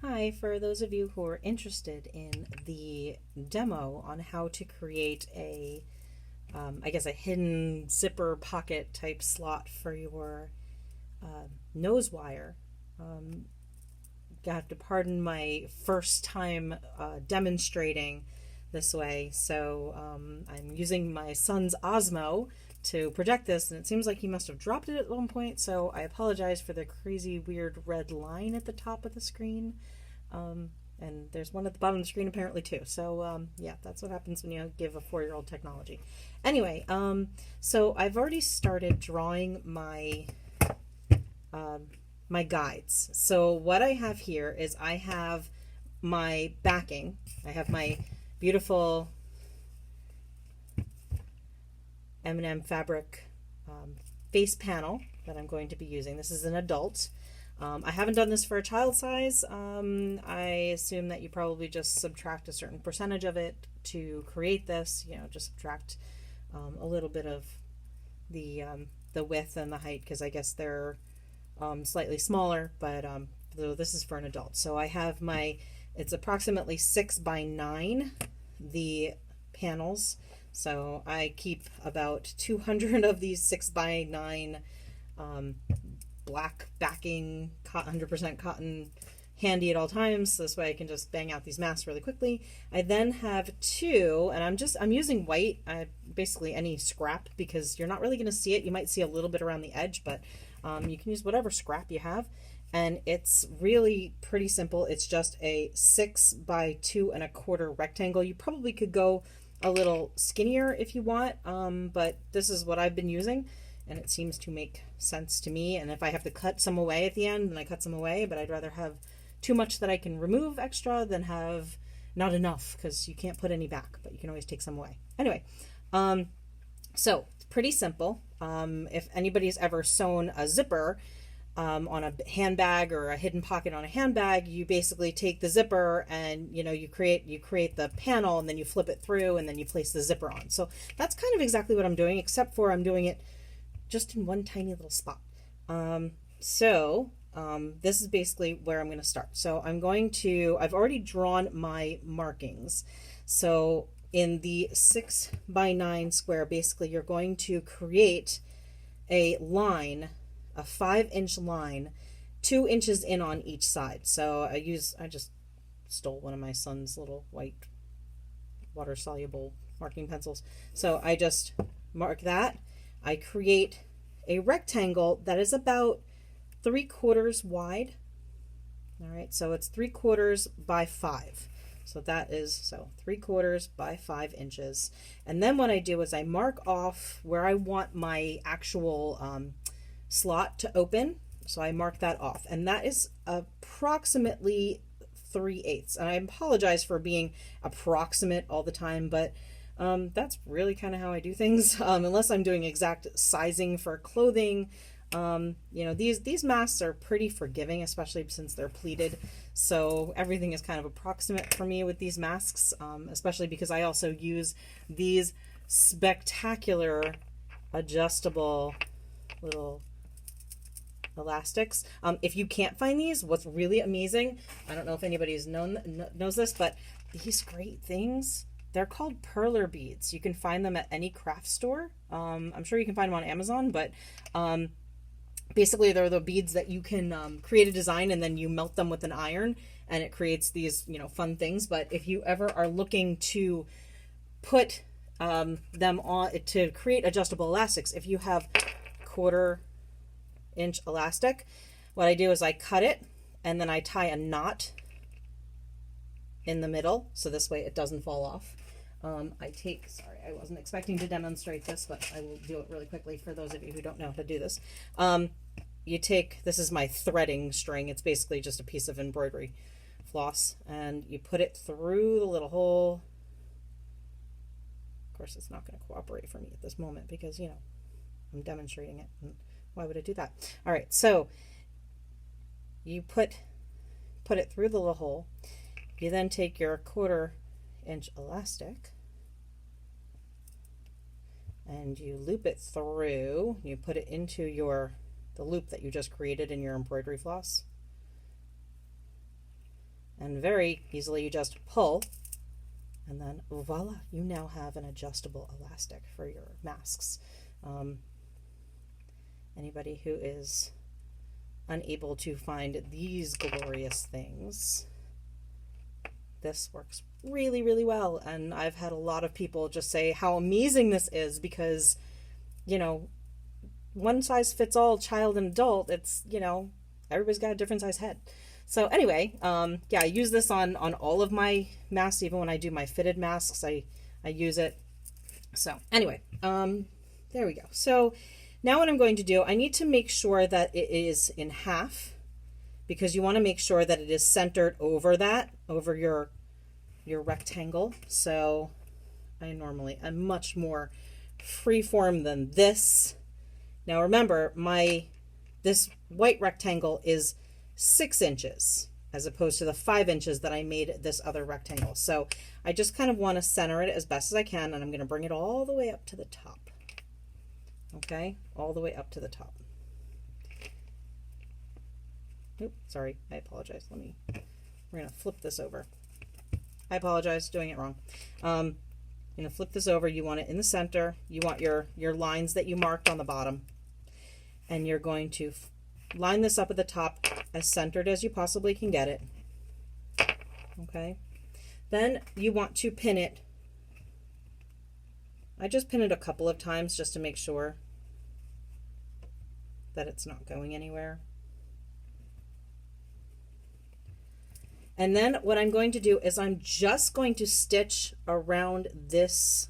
Hi, for those of you who are interested in the demo on how to create I guess a hidden zipper pocket type slot for your nose wire. You have to pardon my first time demonstrating this way. So I'm using my son's Osmo to project this, and it seems like he must have dropped it at one point. So I apologize for the crazy weird red line at the top of the screen. And there's one at the bottom of the screen apparently too. So yeah, that's what happens when you give a 4-year-old technology. Anyway, so I've already started drawing my guides. So what I have here is I have my backing. I have my beautiful M&M fabric face panel that I'm going to be using. This is an adult. I haven't done this for a child size. I assume that you probably just subtract a certain percentage of it to create this. You know, just subtract a little bit of the width and the height, because I guess they're slightly smaller, but so this is for an adult. So I have it's approximately 6 by 9, the panels. So I keep about 200 of these 6 by 9 black backing 100% cotton handy at all times, so this way I can just bang out these masks really quickly. I then have two, and I'm using white, basically any scrap, because you're not really going to see it. You might see a little bit around the edge, but you can use whatever scrap you have, and it's really pretty simple. It's just a 6 by 2¼ rectangle. You probably could go a little skinnier if you want, but this is what I've been using, and it seems to make sense to me. And if I have to cut some away at the end, then I cut some away, but I'd rather have too much that I can remove extra than have not enough, because you can't put any back, but you can always take some away. Anyway, so it's pretty simple. If anybody's ever sewn a zipper on a handbag or a hidden pocket on a handbag, you basically take the zipper and you create the panel, and then you flip it through, and then you place the zipper on. So that's kind of exactly what I'm doing, except for I'm doing it just in one tiny little spot. This is basically where I'm going to start. So I've already drawn my markings. So in the 6 by 9 square, basically you're going to create a line, a 5-inch line, 2 inches in on each side. So I just stole one of my son's little white water soluble marking pencils. So I just mark that. I create a rectangle that is about 3/4 wide. All right, so it's 3/4 by 5. So that is 3/4 by 5 inches. And then what I do is I mark off where I want my actual slot to open. So I mark that off, and that is approximately 3/8. And I apologize for being approximate all the time, but that's really kind of how I do things, unless I'm doing exact sizing for clothing. These masks are pretty forgiving, especially since they're pleated. So everything is kind of approximate for me with these masks, especially because I also use these spectacular adjustable little elastics. If you can't find these, what's really amazing, I don't know if anybody's knows this, but these great things, they're called perler beads. You can find them at any craft store. I'm sure you can find them on Amazon, but basically they're the beads that you can create a design, and then you melt them with an iron, and it creates these fun things. But if you ever are looking to put them on to create adjustable elastics, if you have 1/4-inch elastic, what I do is I cut it, and then I tie a knot in the middle, so this way it doesn't fall off. Sorry, I wasn't expecting to demonstrate this, but I will do it really quickly for those of you who don't know how to do this. This is my threading string. It's basically just a piece of embroidery floss, and you put it through the little hole. Of course, it's not going to cooperate for me at this moment because, I'm demonstrating it. And why would I do that? All right, so you put it through the little hole. You then take your 1/4-inch elastic and you loop it through. You put it into the loop that you just created in your embroidery floss. And very easily you just pull, and then voila, you now have an adjustable elastic for your masks. Anybody who is unable to find these glorious things, this works really, really well. And I've had a lot of people just say how amazing this is because, you know, one size fits all, child and adult. It's, you know, everybody's got a different size head. So anyway, yeah, I use this on all of my masks. Even when I do my fitted masks, I use it. So anyway, there we go. So now what I'm going to do, I need to make sure that it is in half, because you want to make sure that it is centered over your rectangle. So I'm much more freeform than this. Now remember, this white rectangle is 6 inches as opposed to the 5 inches that I made this other rectangle. So I just kind of want to center it as best as I can, and I'm going to bring it all the way up to the top. Okay, all the way up to the top. Oops, sorry, I apologize. We're going to flip this over. I apologize, doing it wrong. I'm going to flip this over. You want it in the center. You want your lines that you marked on the bottom. And you're going to line this up at the top as centered as you possibly can get it. Okay. Then you want to pin it. I just pin it a couple of times just to make sure that it's not going anywhere. And then what I'm going to do is I'm just going to stitch around this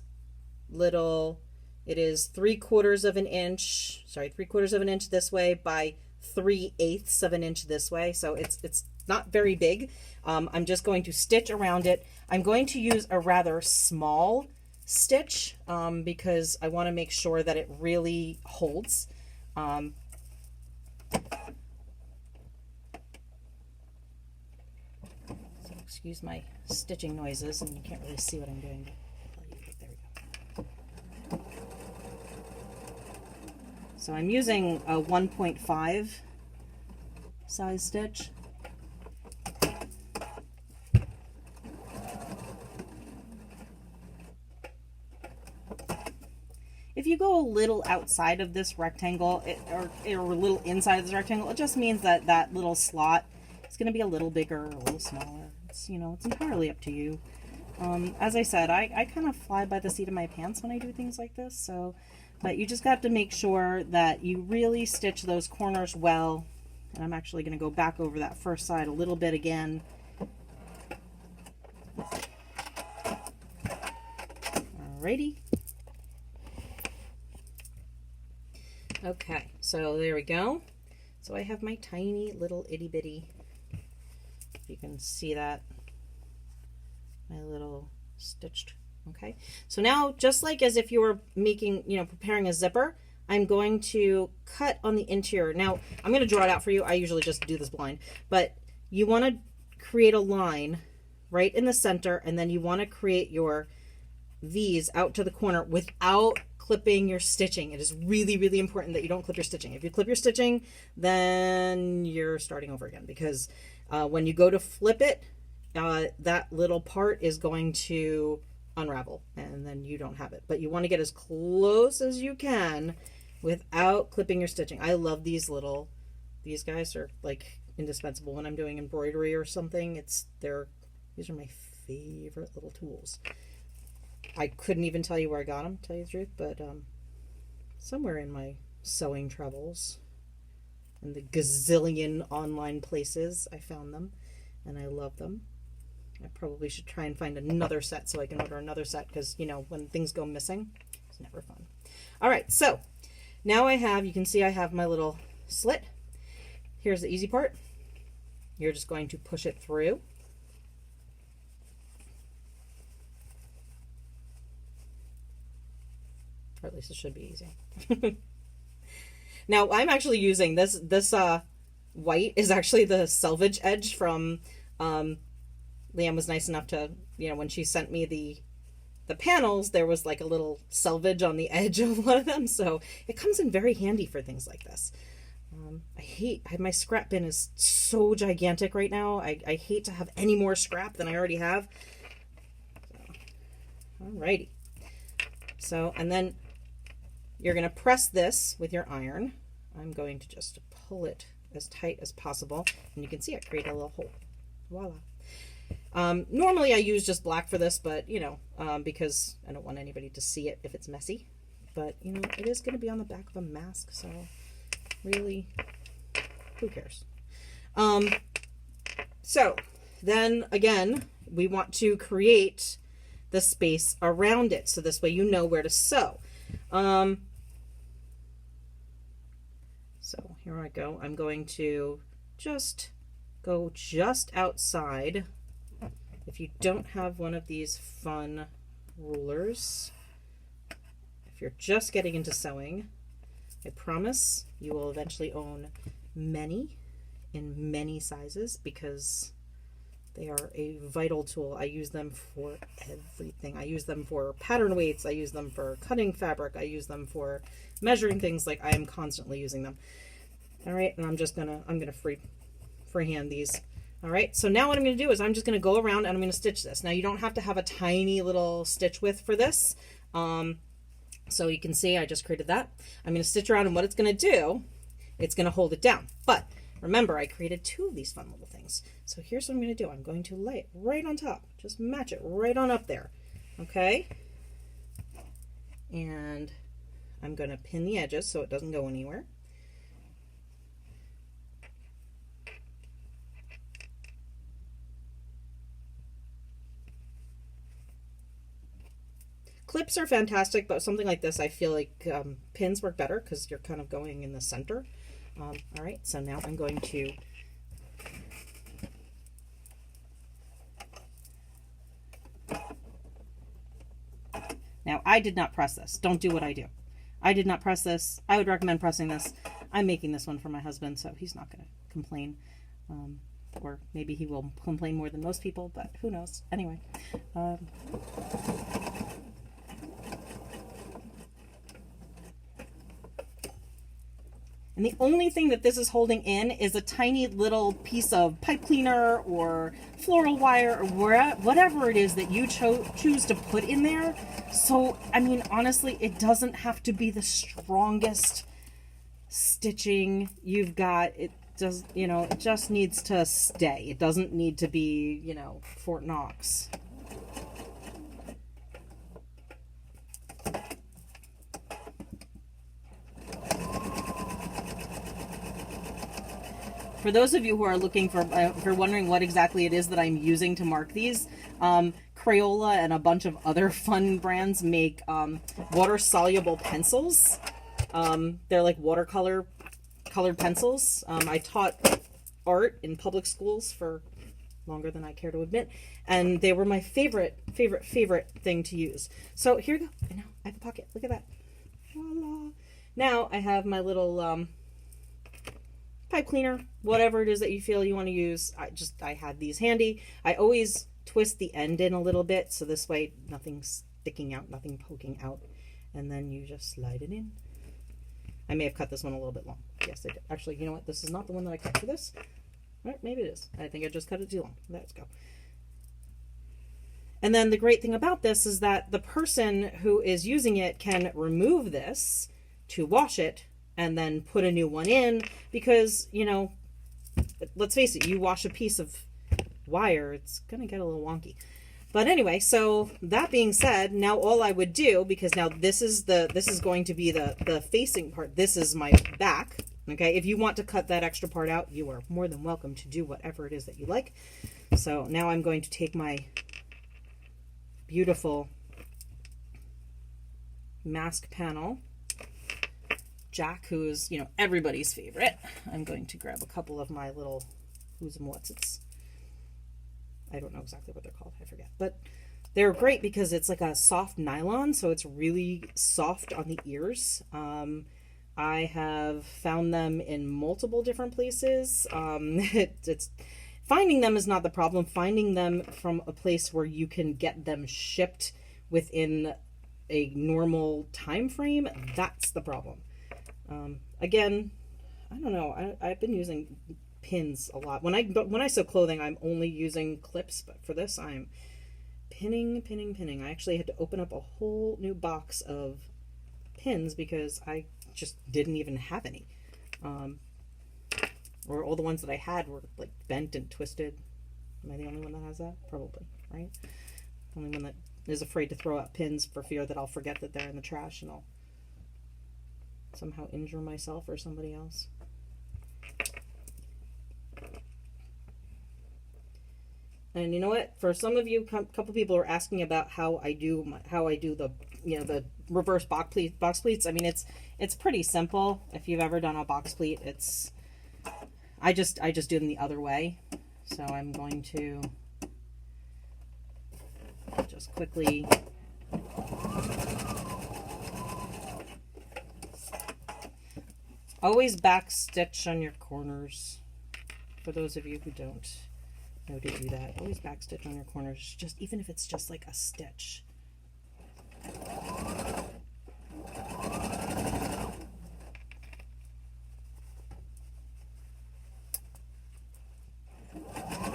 little, it is 3/4 of an inch, sorry, 3/4 of an inch this way by 3/8 of an inch this way. So it's not very big. I'm just going to stitch around it. I'm going to use a rather small stitch because I want to make sure that it really holds. So excuse my stitching noises, and you can't really see what I'm doing. There we go. So I'm using a 1.5 size stitch. If you go a little outside of this rectangle or a little inside of this rectangle, it just means that that little slot is going to be a little bigger or a little smaller. It's, you know, it's entirely up to you. As I said, I kind of fly by the seat of my pants when I do things like this. So, but you just got to make sure that you really stitch those corners well. And I'm actually going to go back over that first side a little bit again. Alrighty. Okay, so there we go. So I have my tiny little itty bitty, if you can see that, my little stitched. Okay, so now just like as if you were making, you know, preparing a zipper, I'm going to cut on the interior. Now I'm going to draw it out for you. I usually just do this blind, but you want to create a line right in the center, and then you want to create your V's out to the corner without clipping your stitching. It is really, really important that you don't clip your stitching. If you clip your stitching, then you're starting over again, because when you go to flip it, that little part is going to unravel and then you don't have it. But you want to get as close as you can without clipping your stitching. I love these guys are like indispensable when I'm doing embroidery or something. These are my favorite little tools. I couldn't even tell you where I got them, to tell you the truth, but somewhere in my sewing travels and the gazillion online places, I found them and I love them. I probably should try and find another set so I can order another set, because, you know, when things go missing, it's never fun. All right, so now you can see I have my little slit. Here's the easy part. You're just going to push it through. Or at least it should be easy. Now I'm actually using this white is actually the selvage edge from Leanne was nice enough to, you know, when she sent me the panels, there was like a little selvage on the edge of one of them, so it comes in very handy for things like this. my scrap bin is so gigantic right now. I hate to have any more scrap than I already have. So, alrighty. So, and then you're going to press this with your iron. I'm going to just pull it as tight as possible. And you can see I create a little hole. Voila. Normally I use just black for this, but you know, because I don't want anybody to see it if it's messy. But you know, it is going to be on the back of a mask, so really, who cares? So then again, we want to create the space around it, so this way you know where to sew. So here I go. I'm going to just go just outside. If you don't have one of these fun rulers, if you're just getting into sewing, I promise you will eventually own many in many sizes, because they are a vital tool. I use them for everything. I use them for pattern weights. I use them for cutting fabric. I use them for measuring things. Like, I am constantly using them. All right, and I'm gonna freehand these. All right, so now what I'm gonna do is I'm just gonna go around and I'm gonna stitch this. Now you don't have to have a tiny little stitch width for this. So you can see I just created that. I'm gonna stitch around, and what it's gonna do, it's gonna hold it down. But remember, I created two of these fun little things. So here's what I'm going to do. I'm going to lay it right on top. Just match it right on up there. Okay? And I'm going to pin the edges so it doesn't go anywhere. Clips are fantastic, but something like this, I feel like pins work better because you're kind of going in the center. All right, so now I'm going to I did not press this. Don't do what I do. I did not press this. I would recommend pressing this. I'm making this one for my husband, so he's not going to complain. Or maybe he will complain more than most people, but who knows. Anyway. And the only thing that this is holding in is a tiny little piece of pipe cleaner or floral wire or whatever it is that you choose to put in there. So, I mean, honestly, it doesn't have to be the strongest stitching you've got. It does, you know, it just needs to stay. It doesn't need to be, you know, Fort Knox. For those of you who are looking for, if you're wondering what exactly it is that I'm using to mark these, Crayola and a bunch of other fun brands make water-soluble pencils. They're like watercolor colored pencils. I taught art in public schools for longer than I care to admit, and they were my favorite thing to use. So here you go. And now I have a pocket. Look at that. Voila. Now I have my little pipe cleaner, whatever it is that you feel you want to use. I had these handy. I always twist the end in a little bit, so this way nothing's sticking out, nothing poking out, and then you just slide it in. I may have cut this one a little bit long. Yes, I did. Actually, you know what? This is not the one that I cut for this. All right, maybe it is. I think I just cut it too long. Let's go. And then the great thing about this is that the person who is using it can remove this to wash it and then put a new one in, because, you know, let's face it, you wash a piece of wire, it's gonna get a little wonky. But anyway, so that being said, now all I would do, because now this is going to be the facing part, this is my back, okay? If you want to cut that extra part out, you are more than welcome to do whatever it is that you like. So now I'm going to take my beautiful mask panel, Jack, who is, you know, everybody's favorite. I'm going to grab a couple of my little who's and what's it's. I don't know exactly what they're called. I forget. But they're great because it's like a soft nylon, so it's really soft on the ears. I have found them in multiple different places. It's finding them is not the problem. Finding them from a place where you can get them shipped within a normal time frame, that's the problem. Again, I don't know. I've been using pins a lot. When I sew clothing, I'm only using clips, but for this, I'm pinning, pinning, pinning. I actually had to open up a whole new box of pins because I just didn't even have any. Or all the ones that I had were like bent and twisted. Am I the only one that has that? Probably, right? The only one that is afraid to throw out pins for fear that I'll forget that they're in the trash and I'll somehow injure myself or somebody else. And you know what? For some of you, a couple people are asking about how I do the the reverse box pleats. I mean, it's pretty simple. If you've ever done a box pleat, I just do them the other way. So I'm going to just quickly always back stitch on your corners. For those of you who don't know to do that, always back stitch on your corners, just even if it's just like a stitch.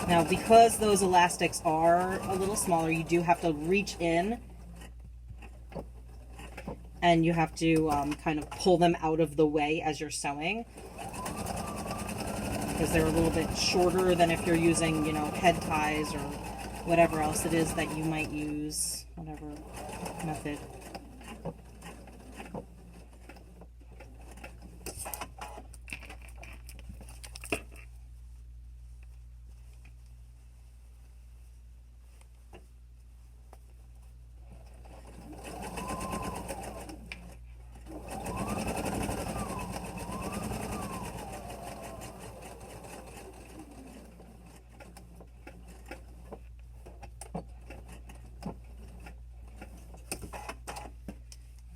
Now, because those elastics are a little smaller, you do have to reach in and you have to kind of pull them out of the way as you're sewing, because they're a little bit shorter than if you're using, head ties or whatever else it is that you might use, whatever method.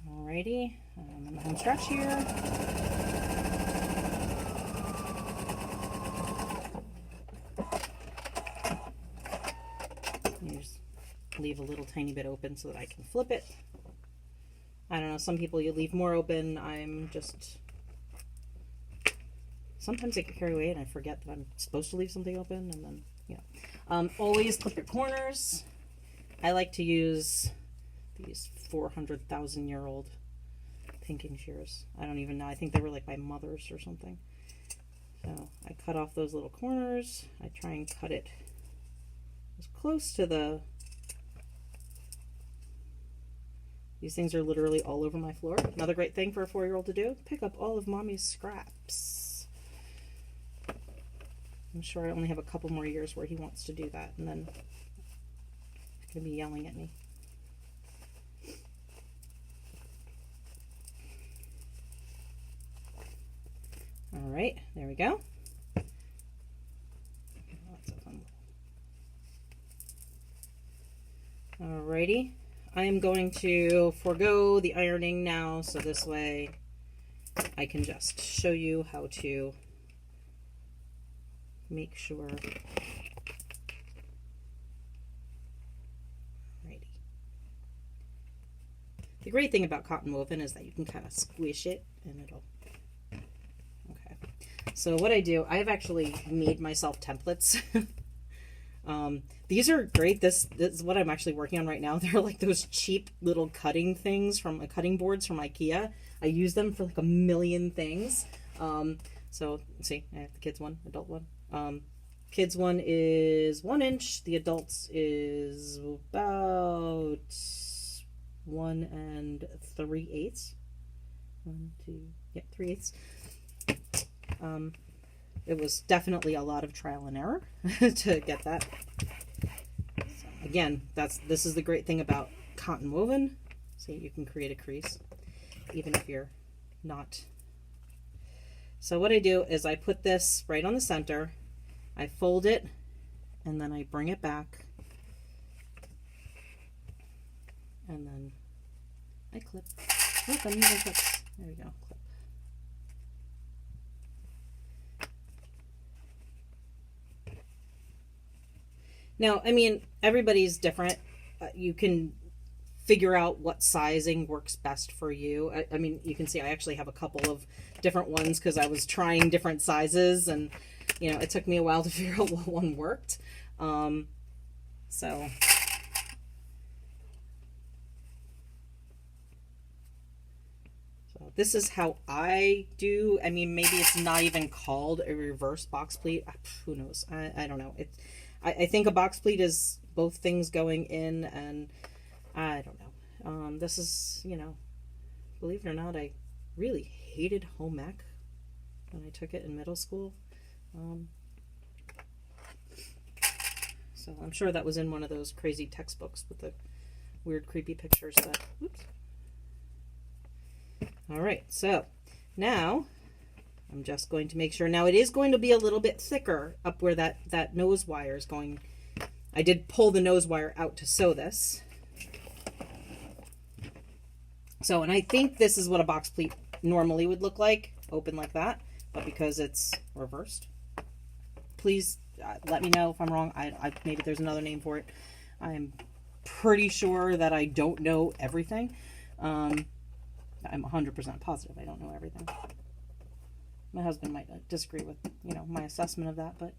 Alrighty, I'm in the home stretch here. You just leave a little tiny bit open so that I can flip it. I don't know, some people you leave more open. Sometimes I get carried away and I forget that I'm supposed to leave something open, and then, always clip your corners. I like to use these 400,000-year-old pinking shears. I don't even know. I think they were like my mother's or something. So I cut off those little corners. I try and cut it as close to the... These things are literally all over my floor. Another great thing for a 4-year-old to do, pick up all of mommy's scraps. I'm sure I only have a couple more years where he wants to do that, and then he's going to be yelling at me. All right, there we go. Alrighty, I am going to forego the ironing now, so this way I can just show you how to make sure. Alrighty. The great thing about cotton woven is that you can kind of squish it and it'll... So what I do, I've actually made myself templates. These are great. This is what I'm actually working on right now. They're like those cheap little cutting things from cutting boards from IKEA. I use them for like a million things. So see, I have the kids one, adult one. Kids one is 1 inch. The adults is about 1 3/8. 3/8. It was definitely a lot of trial and error to get that. So again, this is the great thing about cotton woven. See, you can create a crease even if you're not. So what I do is I put this right on the center, I fold it, and then I bring it back, and then I clip. Look, I'm using clips. There we go. Clip. Now, I mean, everybody's different. You can figure out what sizing works best for you. I mean, you can see I actually have a couple of different ones because I was trying different sizes, and you know, it took me a while to figure out what one worked. So this is how I do. I mean, maybe it's not even called a reverse box pleat. Who knows? I don't know. I think a box pleat is both things going in, and I don't know. This is, you know, believe it or not, I really hated home ec when I took it in middle school. So I'm sure that was in one of those crazy textbooks with the weird, creepy pictures. But, oops. All right, so now I'm just going to make sure. Now it is going to be a little bit thicker up where that nose wire is going. I did pull the nose wire out to sew this. So, and I think this is what a box pleat normally would look like, open like that, but because it's reversed, please let me know if I'm wrong. Maybe there's another name for it. I'm pretty sure that I don't know everything. I'm 100% positive I don't know everything. My husband might disagree with, you know, my assessment of that, but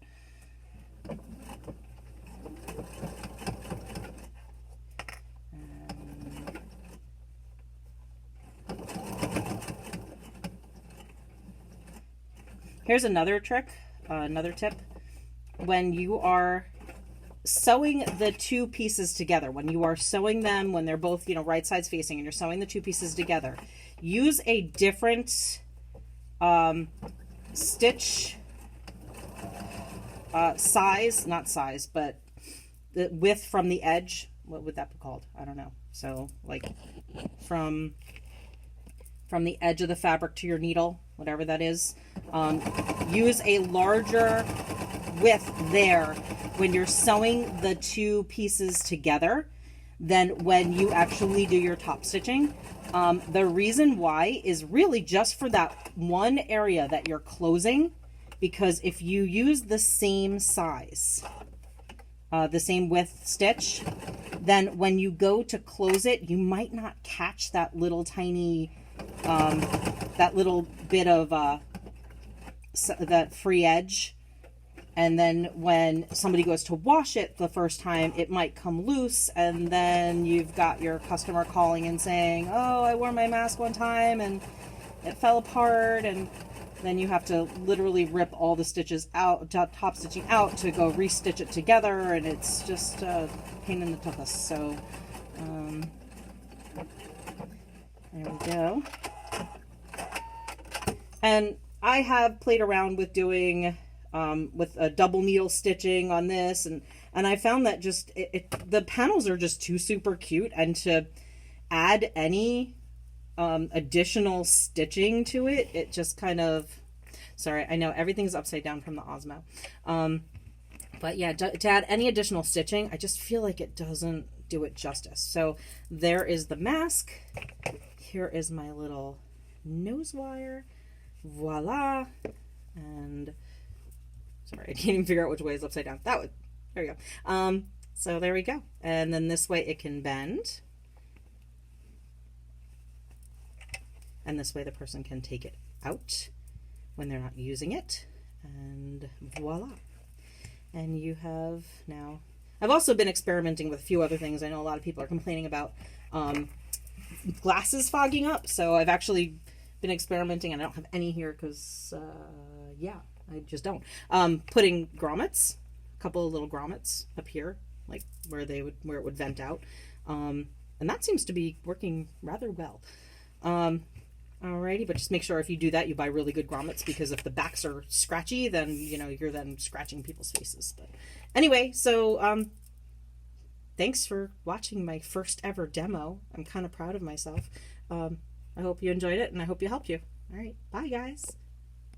here's another trick, another tip. When you are sewing the two pieces together, when you are sewing them, when they're both, you know, right sides facing, and you're sewing the two pieces together, use a different stitch size, not size, but the width from the edge. What would that be called? I don't know. So like from the edge of the fabric to your needle, whatever that is, use a larger width there when you're sewing the two pieces together than when you actually do your top stitching. The reason why is really just for that one area that you're closing, because if you use the same size, the same width stitch, then when you go to close it, you might not catch that little tiny, that little bit of that free edge. And then when somebody goes to wash it the first time, it might come loose, and then you've got your customer calling and saying, oh, I wore my mask one time and it fell apart, and then you have to literally rip all the stitches out, top stitching out, to go restitch it together, and it's just a pain in the tuchus. So there we go. And I have played around with doing with a double needle stitching on this, and I found that just the panels are just too super cute, and to add any additional stitching to it, it just kind of, sorry, I know everything's upside down from the Osmo, but yeah, to add any additional stitching, I just feel like it doesn't do it justice. So there is the mask. Here is my little nose wire. Voila. And sorry, I can't even figure out which way is upside down. That would, there we go. So there we go. And then this way it can bend. And this way the person can take it out when they're not using it. And voila. And you have now, I've also been experimenting with a few other things. I know a lot of people are complaining about glasses fogging up. So I've actually been experimenting, and I don't have any here because, yeah, I just don't. Putting grommets, a couple of little grommets up here, like where it would vent out. And that seems to be working rather well. Alrighty, but just make sure if you do that, you buy really good grommets, because if the backs are scratchy, then, you know, you're then scratching people's faces. But anyway, so, thanks for watching my first ever demo. I'm kind of proud of myself. I hope you enjoyed it, and I hope it helped you. All right, bye guys.